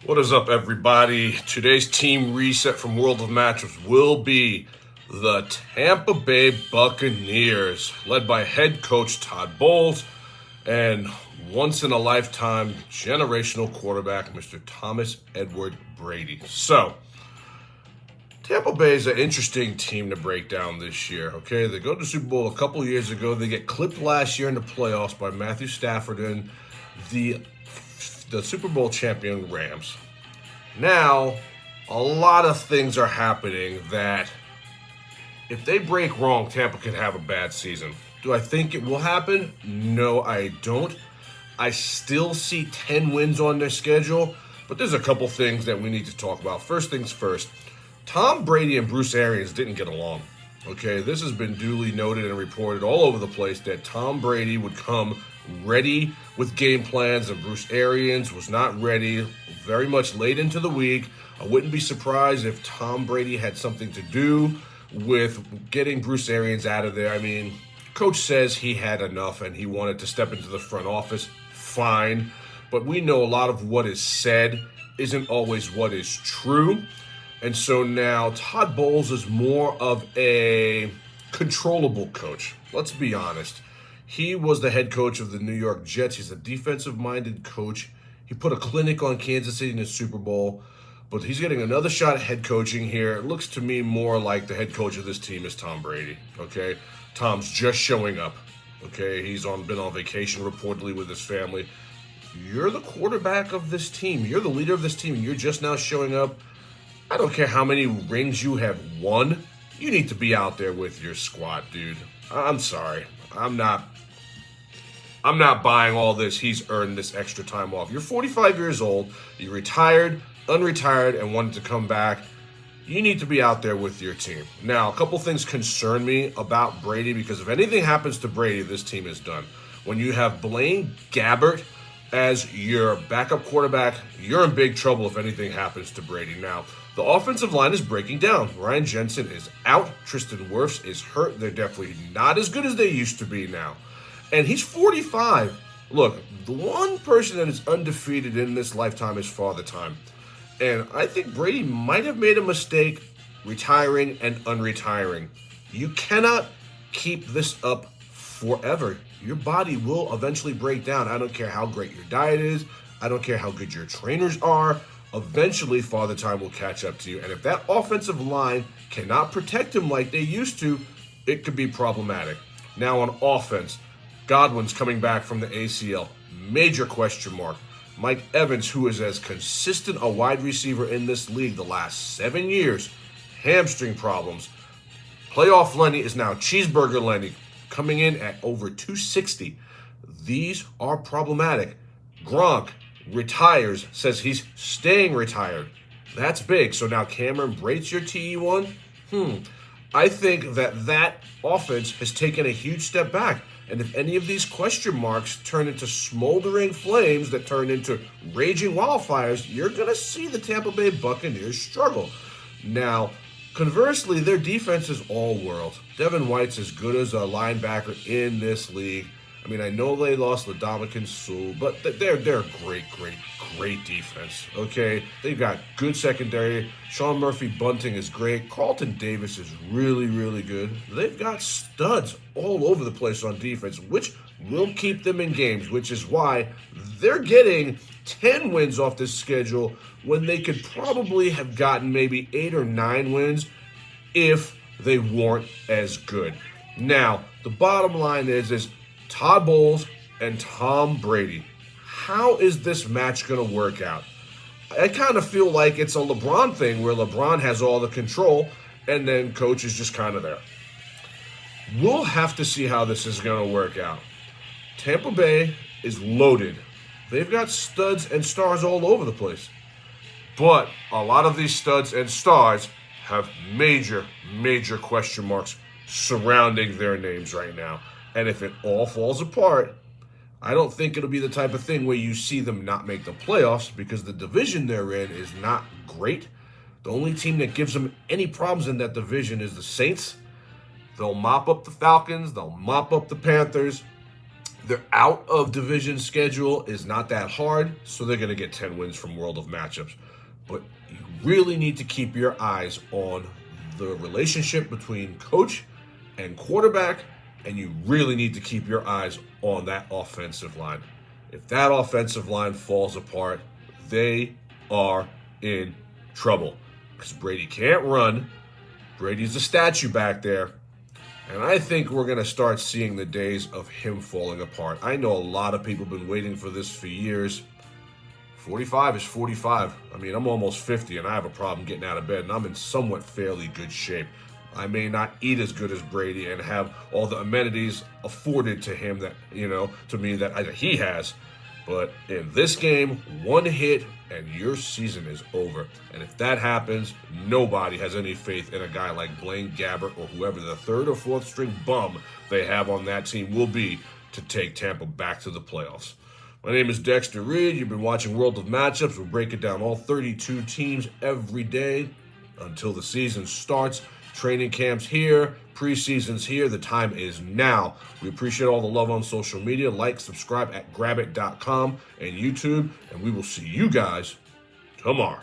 What is up, everybody? Today's team reset from World of Matchups will be the Tampa Bay Buccaneers, led by head coach Todd Bowles and once-in-a-lifetime generational quarterback, Mr. Thomas Edward Brady. So, Tampa Bay is an interesting team to break down this year, okay? They go to the Super Bowl a couple years ago. They get clipped last year in the playoffs by Matthew Stafford and the Super Bowl champion Rams. Now, a lot of things are happening that if they break wrong, Tampa could have a bad season. Do I think it will happen? No, I don't. I still see 10 wins on their schedule, but there's a couple things that we need to talk about. First things first, Tom Brady and Bruce Arians didn't get along. Okay, this has been duly noted and reported all over the place that Tom Brady would come ready with game plans and Bruce Arians was not ready, very much late into the week. I wouldn't be surprised if Tom Brady had something to do with getting Bruce Arians out of there. I mean, coach says he had enough and he wanted to step into the front office. Fine, but we know a lot of what is said isn't always what is true. And so now Todd Bowles is more of a controllable coach. Let's be honest. He was the head coach of the New York Jets. He's a defensive-minded coach. He put a clinic on Kansas City in the Super Bowl, but he's getting another shot at head coaching here. It looks to me more like the head coach of this team is Tom Brady, okay? Tom's just showing up, okay? He's been on vacation reportedly with his family. You're the quarterback of this team. You're the leader of this team, and you're just now showing up. I don't care how many rings you have won. You need to be out there with your squad, dude. I'm sorry. I'm not buying all this. He's earned this extra time off. You're 45 years old. You're retired, unretired, and wanted to come back. You need to be out there with your team. Now, a couple things concern me about Brady because if anything happens to Brady, this team is done. When you have Blaine Gabbert as your backup quarterback, you're in big trouble if anything happens to Brady. Now, the offensive line is breaking down. Ryan Jensen is out. Tristan Wirfs is hurt. They're definitely not as good as they used to be now. And he's 45. Look, the one person that is undefeated in this lifetime is Father Time. And I think Brady might have made a mistake retiring and unretiring. You cannot keep this up forever. Your body will eventually break down. I don't care how great your diet is. I don't care how good your trainers are. Eventually, Father Time will catch up to you. And if that offensive line cannot protect him like they used to, it could be problematic. Now on offense, Godwin's coming back from the ACL. Major question mark. Mike Evans, who is as consistent a wide receiver in this league the last 7 years, hamstring problems. Playoff Lenny is now Cheeseburger Lenny, coming in at over 260. These are problematic. Gronk retires, says he's staying retired. That's big. So now Cameron Brate's your TE1? I think that offense has taken a huge step back. And if any of these question marks turn into smoldering flames that turn into raging wildfires, you're going to see the Tampa Bay Buccaneers struggle. Now, conversely, their defense is all world. Devin White's as good as a linebacker in this league. I mean, I know they lost Ndamukong Suh, but they're a great defense, okay? They've got good secondary. Sean Murphy-Bunting is great. Carlton Davis is really, really good. They've got studs all over the place on defense, which will keep them in games, which is why they're getting 10 wins off this schedule when they could probably have gotten maybe 8 or 9 wins if they weren't as good. Now, the bottom line is Todd Bowles and Tom Brady. How is this match going to work out? I kind of feel like it's a LeBron thing where LeBron has all the control and then coach is just kind of there. We'll have to see how this is going to work out. Tampa Bay is loaded. They've got studs and stars all over the place. But a lot of these studs and stars have major question marks surrounding their names right now. And if it all falls apart, I don't think it'll be the type of thing where you see them not make the playoffs because the division they're in is not great. The only team that gives them any problems in that division is the Saints. They'll mop up the Falcons. They'll mop up the Panthers. Their out of division schedule is not that hard, so they're going to get 10 wins from World of Matchups. But you really need to keep your eyes on the relationship between coach and quarterback, and you really need to keep your eyes on that offensive line. If that offensive line falls apart, they are in trouble because Brady can't run. Brady's a statue back there. And I think we're going to start seeing the days of him falling apart. I know a lot of people have been waiting for this for years. 45 is 45. I mean, I'm almost 50 and I have a problem getting out of bed, and I'm in somewhat fairly good shape. I may not eat as good as Brady and have all the amenities afforded to him that, to me that he has. But in this game, one hit and your season is over. And if that happens, nobody has any faith in a guy like Blaine Gabbert or whoever the third or fourth string bum they have on that team will be to take Tampa back to the playoffs. My name is Dexter Reed. You've been watching World of Matchups. We're breaking down all 32 teams every day until the season starts. Training camps here, preseason's here. The time is now. We appreciate all the love on social media. Like, subscribe at grabit.com and YouTube, and we will see you guys tomorrow.